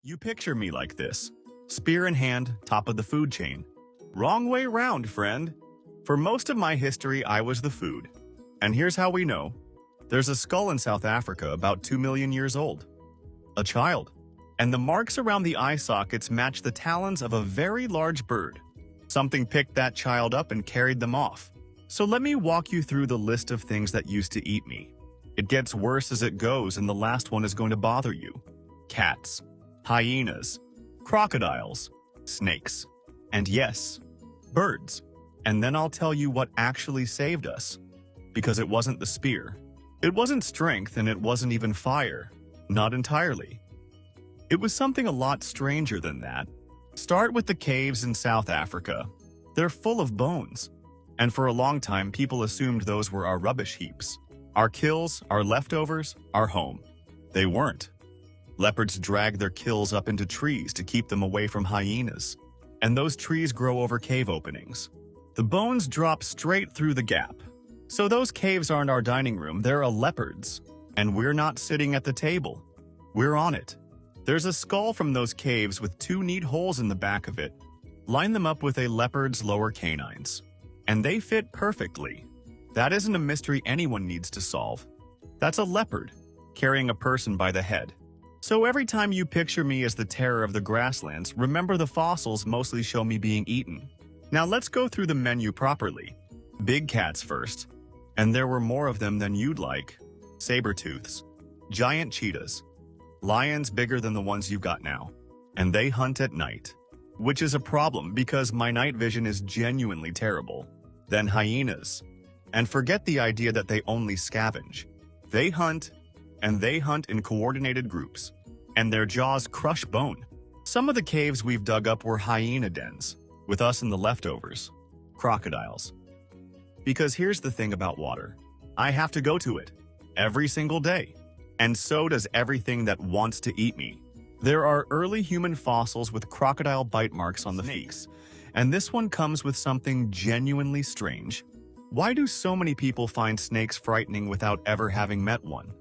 You picture me like this. Spear in hand, top of the food chain. Wrong way round, friend. For most of my history, I was the food. And here's how we know. There's a skull in South Africa about 2 million years old. A child. And the marks around the eye sockets match the talons of a very large bird. Something picked that child up and carried them off. So let me walk you through the list of things that used to eat me. It gets worse as it goes, and the last one is going to bother you. Cats, hyenas, crocodiles, snakes, and yes, birds. And then I'll tell you what actually saved us. Because it wasn't the spear. It wasn't strength, and it wasn't even fire. Not entirely. It was something a lot stranger than that. Start with the caves in South Africa. They're full of bones. And for a long time, people assumed those were our rubbish heaps. Our kills, our leftovers, our home. They weren't. Leopards drag their kills up into trees to keep them away from hyenas. And those trees grow over cave openings. The bones drop straight through the gap. So those caves aren't our dining room, they're a leopard's. And we're not sitting at the table. We're on it. There's a skull from those caves with 2 neat holes in the back of it. Line them up with a leopard's lower canines. And they fit perfectly. That isn't a mystery anyone needs to solve. That's a leopard, carrying a person by the head. So every time you picture me as the terror of the grasslands, remember the fossils mostly show me being eaten. Now let's go through the menu properly. Big cats first. And there were more of them than you'd like. Saber-tooths. Giant cheetahs. Lions bigger than the ones you've got now. And they hunt at night. Which is a problem because my night vision is genuinely terrible. Then hyenas. And forget the idea that they only scavenge. They hunt, and they hunt in coordinated groups. And their jaws crush bone. Some of the caves we've dug up were hyena dens, with us in the leftovers. Crocodiles. Because here's the thing about water. I have to go to it. Every single day. And so does everything that wants to eat me. There are early human fossils with crocodile bite marks on the feet. And this one comes with something genuinely strange. Why do so many people find snakes frightening without ever having met one?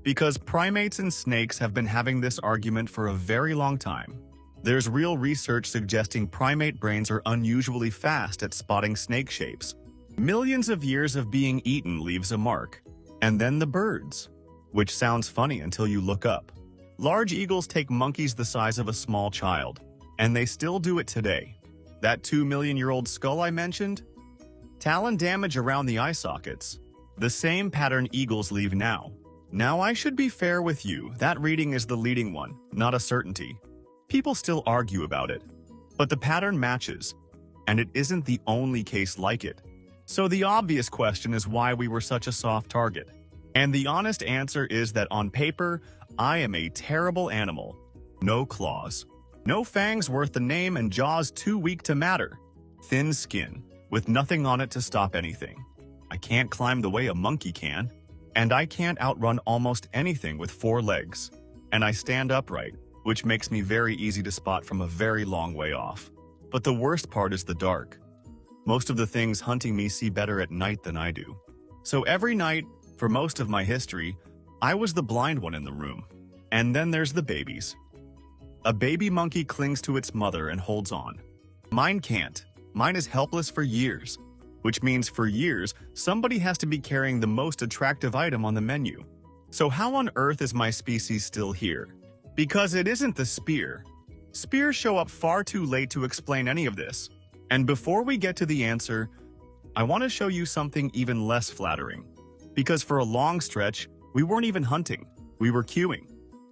Because primates and snakes have been having this argument for a very long time. There's real research suggesting primate brains are unusually fast at spotting snake shapes. Millions of years of being eaten leaves a mark. And then the birds. Which sounds funny until you look up. Large eagles take monkeys the size of a small child. And they still do it today. That 2-million-year-old skull I mentioned? Talon damage around the eye sockets. The same pattern eagles leave now. Now I should be fair with you, that reading is the leading one, not a certainty. People still argue about it. But the pattern matches. And it isn't the only case like it. So the obvious question is why we were such a soft target. And the honest answer is that on paper, I am a terrible animal. No claws. No fangs worth the name and jaws too weak to matter. Thin skin, with nothing on it to stop anything. I can't climb the way a monkey can. And I can't outrun almost anything with 4 legs. And I stand upright, which makes me very easy to spot from a very long way off. But the worst part is the dark. Most of the things hunting me see better at night than I do. So every night, for most of my history, I was the blind one in the room. And then there's the babies. A baby monkey clings to its mother and holds on. Mine can't. Mine is helpless for years. Which means for years, somebody has to be carrying the most attractive item on the menu. So how on earth is my species still here? Because it isn't the spear. Spears show up far too late to explain any of this. And before we get to the answer, I want to show you something even less flattering. Because for a long stretch, we weren't even hunting. We were queuing.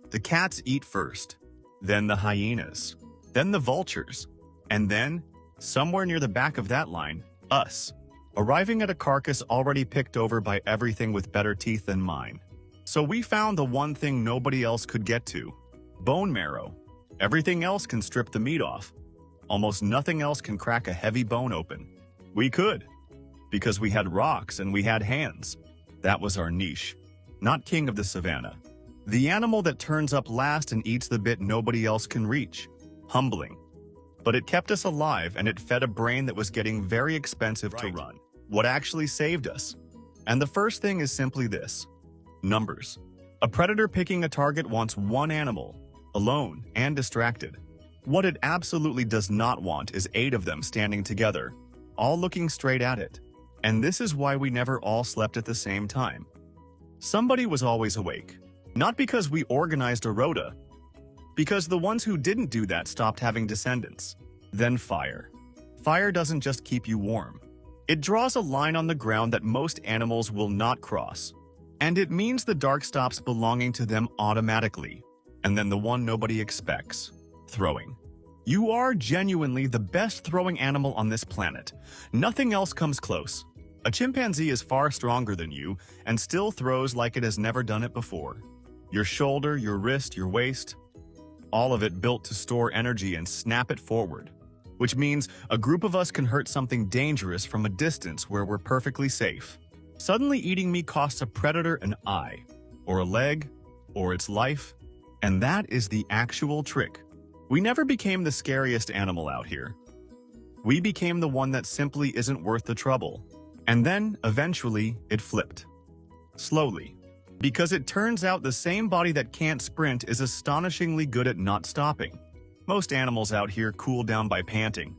The cats eat first. Then the hyenas. Then the vultures. And then, somewhere near the back of that line, us. Arriving at a carcass already picked over by everything with better teeth than mine. So we found the one thing nobody else could get to. Bone marrow. Everything else can strip the meat off. Almost nothing else can crack a heavy bone open. We could. Because we had rocks and we had hands. That was our niche. Not king of the savannah. The animal that turns up last and eats the bit nobody else can reach. Humbling. But it kept us alive and it fed a brain that was getting very expensive to run. What actually saved us? And the first thing is simply this. Numbers. A predator picking a target wants one animal. alone, and distracted. What it absolutely does not want is 8 of them standing together, all looking straight at it. And this is why we never all slept at the same time. Somebody was always awake. Not because we organized a rota, because the ones who didn't do that stopped having descendants. Then fire. Fire doesn't just keep you warm. It draws a line on the ground that most animals will not cross. And it means the dark stops belonging to them automatically. And then the one nobody expects. Throwing. You are genuinely the best throwing animal on this planet. Nothing else comes close. A chimpanzee is far stronger than you and still throws like it has never done it before. Your shoulder, your wrist, your waist, all of it built to store energy and snap it forward. Which means a group of us can hurt something dangerous from a distance where we're perfectly safe. Suddenly eating me costs a predator an eye, or a leg, or its life, and that is the actual trick. We never became the scariest animal out here. We became the one that simply isn't worth the trouble. And then, eventually, it flipped. Slowly. Because it turns out the same body that can't sprint is astonishingly good at not stopping. Most animals out here cool down by panting.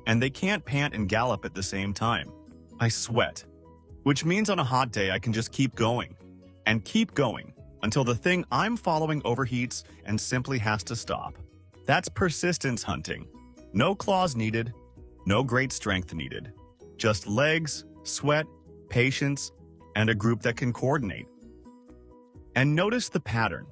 And they can't pant and gallop at the same time. I sweat. Which means on a hot day I can just keep going. And keep going. Until the thing I'm following overheats and simply has to stop. That's persistence hunting. No claws needed. No great strength needed. Just legs, sweat, patience, and a group that can coordinate. And notice the pattern,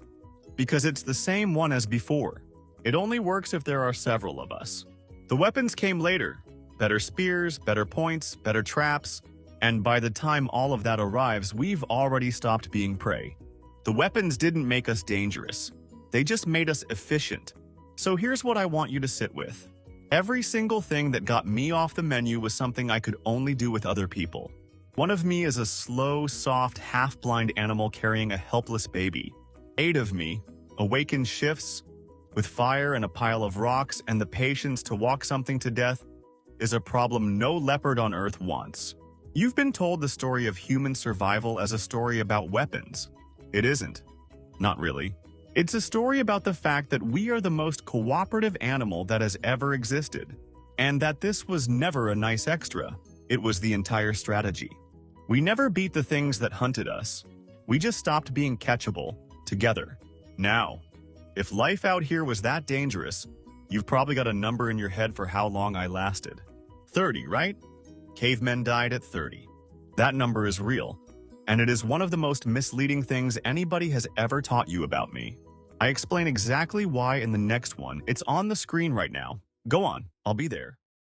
because it's the same one as before. It only works if there are several of us. The weapons came later. Better spears, better points, better traps, and by the time all of that arrives, we've already stopped being prey. The weapons didn't make us dangerous. They just made us efficient. So here's what I want you to sit with. Every single thing that got me off the menu was something I could only do with other people. One of me is a slow, soft, half-blind animal carrying a helpless baby. 8 of me, awakened shifts, with fire and a pile of rocks and the patience to walk something to death, is a problem no leopard on Earth wants. You've been told the story of human survival as a story about weapons. It isn't. Not really. It's a story about the fact that we are the most cooperative animal that has ever existed, and that this was never a nice extra. It was the entire strategy. We never beat the things that hunted us. We just stopped being catchable, together. Now, if life out here was that dangerous, you've probably got a number in your head for how long I lasted. 30, right? Cavemen died at 30. That number is real, and it is one of the most misleading things anybody has ever taught you about me. I explain exactly why in the next one. It's on the screen right now. Go on, I'll be there.